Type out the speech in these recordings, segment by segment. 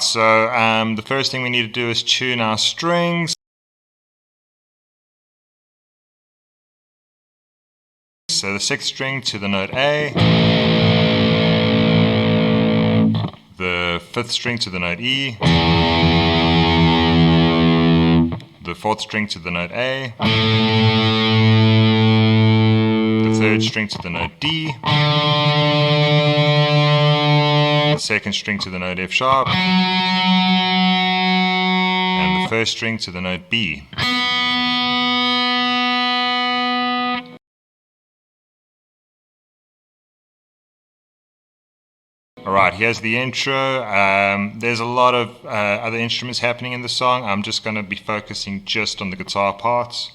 so the first thing we need to do is tune our strings. So the 6th string to the note A, the 5th string to the note E, the 4th string to the note A, the 3rd string to the note D, the 2nd string to the note F sharp, and the 1st string to the note B. Alright, here's the intro. There's a lot of other instruments happening in the song. I'm just going to be focusing just on the guitar parts.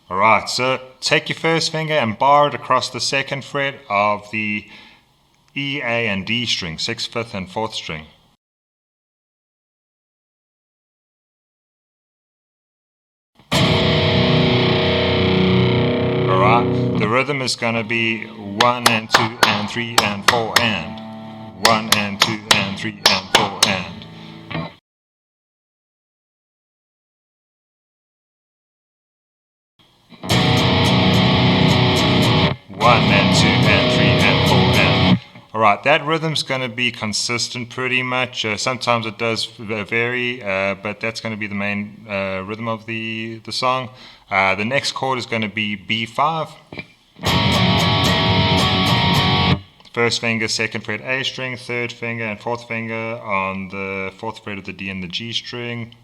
Alright, so take your first finger and bar it across the 2nd fret of the E, A, and D string, 6th, 5th, and 4th string. Alright, the rhythm is going to be 1 and 2 and 3 and 4 and 1 and 2 and 3 and 4 and. Alright, that rhythm's going to be consistent pretty much. Sometimes it does vary, but that's going to be the main rhythm of the song. The next chord is going to be B5. First finger, 2nd fret A string, 3rd finger and 4th finger on the 4th fret of the D and the G string.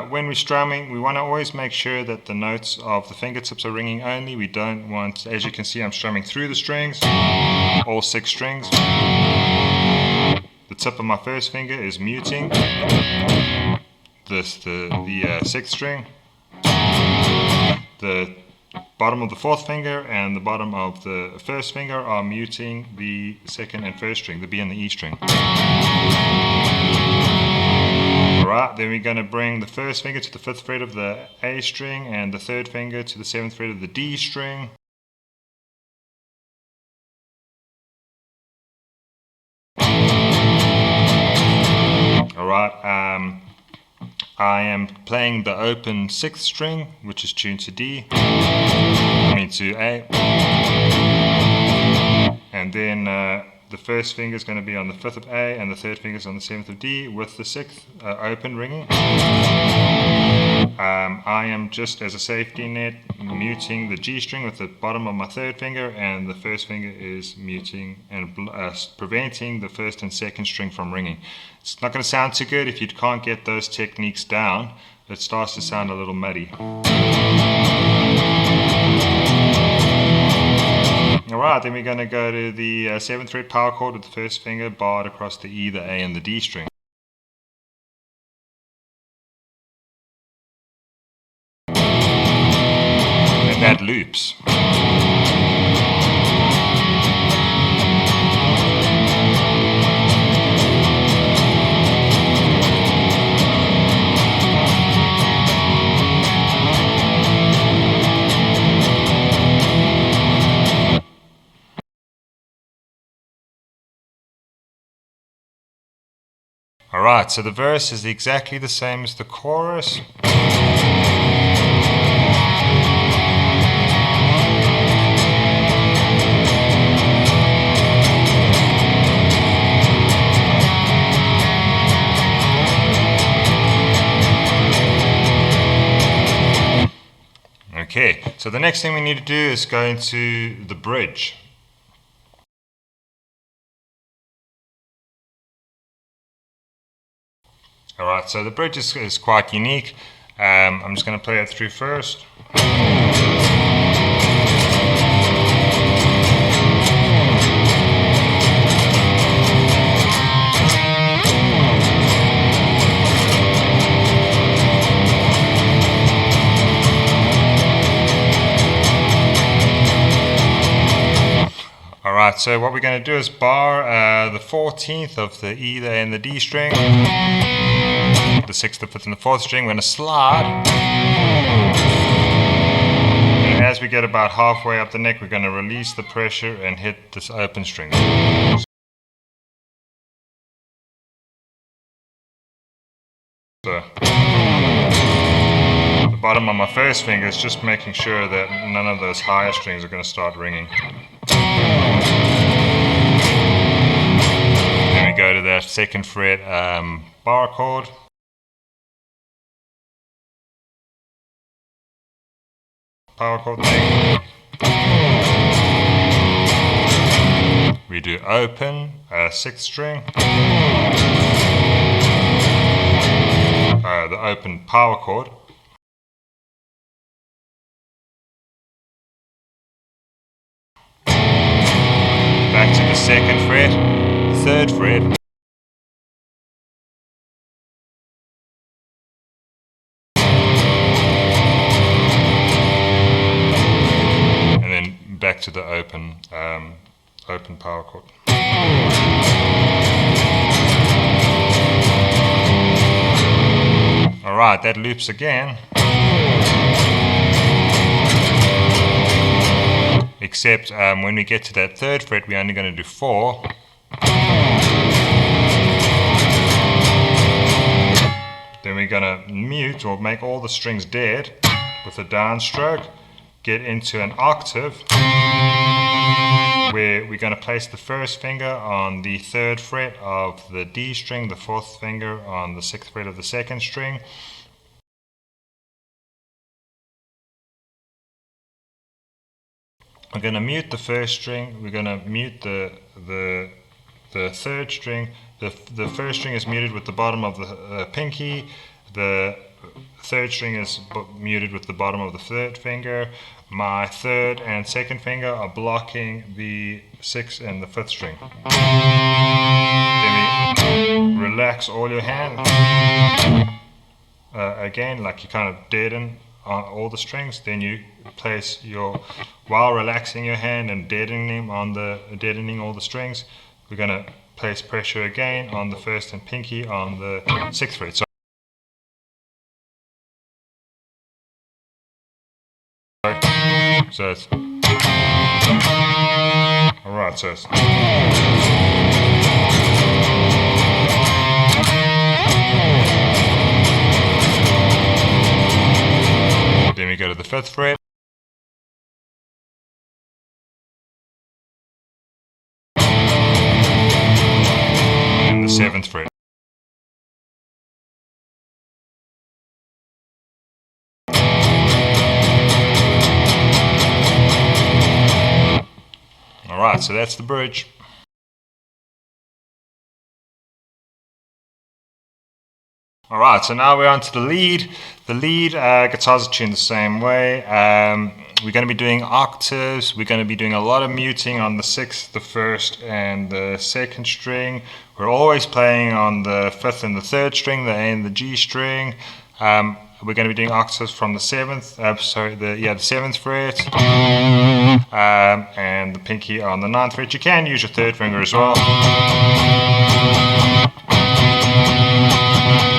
When we're strumming, we want to always make sure that the notes of the fingertips are ringing only. We don't want, as you can see, I'm strumming through the strings, all 6 strings. The tip of my first finger is muting the 6th string. The bottom of the 4th finger and the bottom of the 1st finger are muting the 2nd and 1st string, the B and the E string. Alright, then we're going to bring the 1st finger to the 5th fret of the A string and the 3rd finger to the 7th fret of the D string. Alright, I am playing the open 6th string, which is tuned to D, to A. And then the 1st finger is going to be on the 5th of A and the 3rd finger is on the 7th of D with the 6th open ringing. I am just as a safety net muting the G string with the bottom of my 3rd finger, and the 1st finger is muting and preventing the 1st and 2nd string from ringing. It's not going to sound too good if you can't get those techniques down. It starts to sound a little muddy. Alright, then we're going to go to the 7th fret power chord with the 1st finger barred across the E, the A, and the D string. And that loops. Alright, so the verse is exactly the same as the chorus. Okay, so the next thing we need to do is go into the bridge. Alright, so the bridge is quite unique. I'm just going to play it through first. Alright, so what we're going to do is bar the 14th of the E, the A, and the D string, the 6th, the 5th, and the 4th string. We're going to slide. And as we get about halfway up the neck, we're going to release the pressure and hit this open string. So, the bottom of my first finger is just making sure that none of those higher strings are going to start ringing. Then we go to that 2nd fret bar chord. Power chord thing. We do open, 6th string. The open power chord. Back to the 2nd fret, 3rd fret. And then back to the open power chord. Alright, that loops again. Except when we get to that 3rd fret, we're only going to do 4. Then we're going to mute or make all the strings dead with a downstroke, get into an octave where we're going to place the 1st finger on the 3rd fret of the D string, the 4th finger on the 6th fret of the 2nd string. We're going to mute the 1st string, we're going to mute the 3rd string. The 1st string is muted with the bottom of the pinky, the 3rd string is muted with the bottom of the 3rd finger. My 3rd and 2nd finger are blocking the 6th and the 5th string. Then we relax all your hands. Again, like you kind of deaden on all the strings. Then you place while relaxing your hand and deadening all the strings, we're going to place pressure again on the 1st and pinky on the 6th fret. So it's alright, so it's then we go to the 5th fret. And the 7th fret. Alright, so that's the bridge. Alright, so now we're on to the lead. The lead guitars are tuned the same way. We're going to be doing octaves. We're going to be doing a lot of muting on the 6th, the 1st, and the 2nd string. We're always playing on the 5th and the 3rd string, the A and the G string. We're going to be doing octaves from the 7th, the 7th fret, and the pinky on the 9th fret. You can use your 3rd finger as well.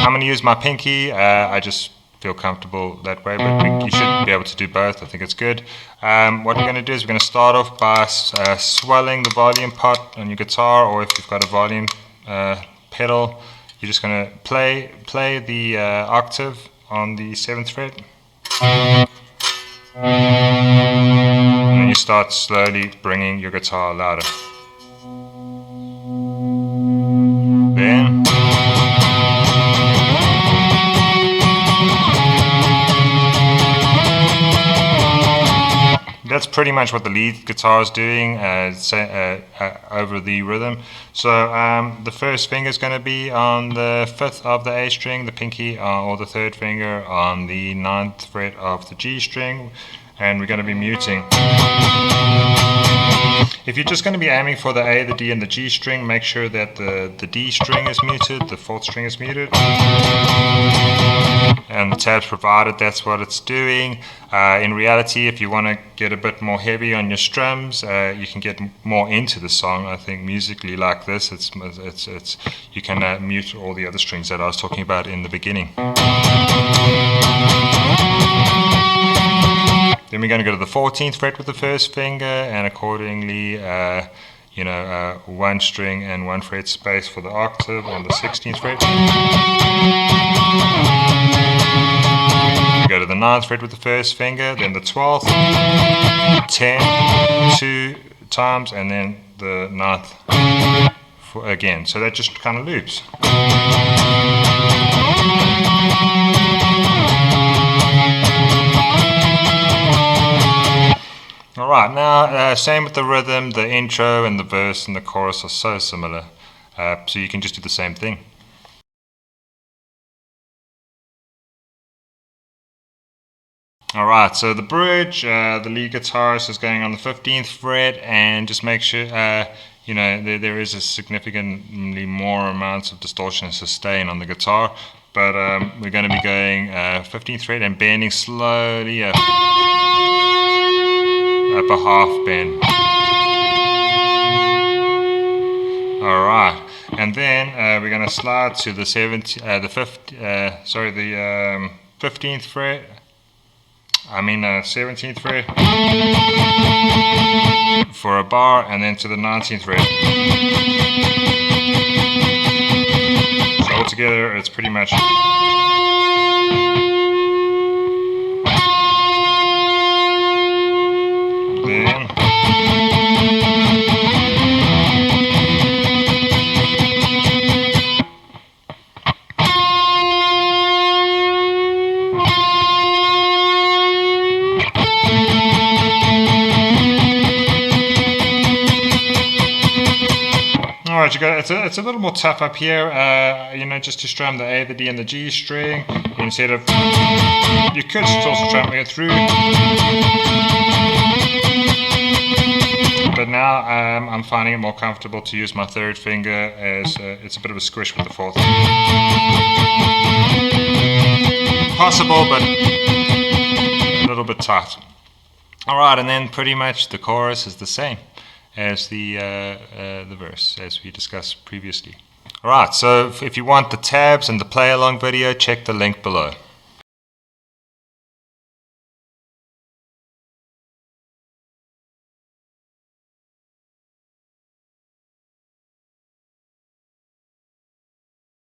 I'm going to use my pinky. I just feel comfortable that way, but you should be able to do both. I think it's good. What we're going to do is we're going to start off by swelling the volume pot on your guitar, or if you've got a volume pedal, you're just going to play the octave on the 7th fret, and then you start slowly bringing your guitar louder. Then that's pretty much what the lead guitar is doing over the rhythm. So the 1st finger is going to be on the 5th of the A string, the pinky or the 3rd finger on the 9th fret of the G string, and we're going to be muting. If you're just going to be aiming for the A, the D, and the G string, make sure that the D string is muted, the 4th string is muted. and the tabs provided, that's what it's doing. In reality, if you want to get a bit more heavy on your strums, you can get more into the song. I think musically like this, it's you can mute all the other strings that I was talking about in the beginning. Then we're going to go to the 14th fret with the first finger, and accordingly, one string and 1 fret space for the octave on the 16th fret. We go to the 9th fret with the first finger, then the 12th, 10, 2 times, and then the 9th again. So that just kind of loops. Alright, now same with the rhythm. The intro and the verse and the chorus are so similar, so you can just do the same thing. Alright, so the bridge, the lead guitarist is going on the 15th fret, and just make sure there is a significantly more amounts of distortion and sustain on the guitar, but we're going to be going 15th fret and bending slowly up a half bend. Alright, and then we're going to slide to the 15th fret. 17th fret for a bar, and then to the 19th fret. So altogether, it's pretty much. Then. Alright, it's a little more tough up here, just to strum the A, the D, and the G string, instead of, you could still strum it through, but now I'm finding it more comfortable to use my 3rd finger, as it's a bit of a squish with the 4th. Possible, but a little bit tight. Alright, and then pretty much the chorus is the same as the verse, as we discussed previously. Alright, so if you want the tabs and the play along video, check the link below.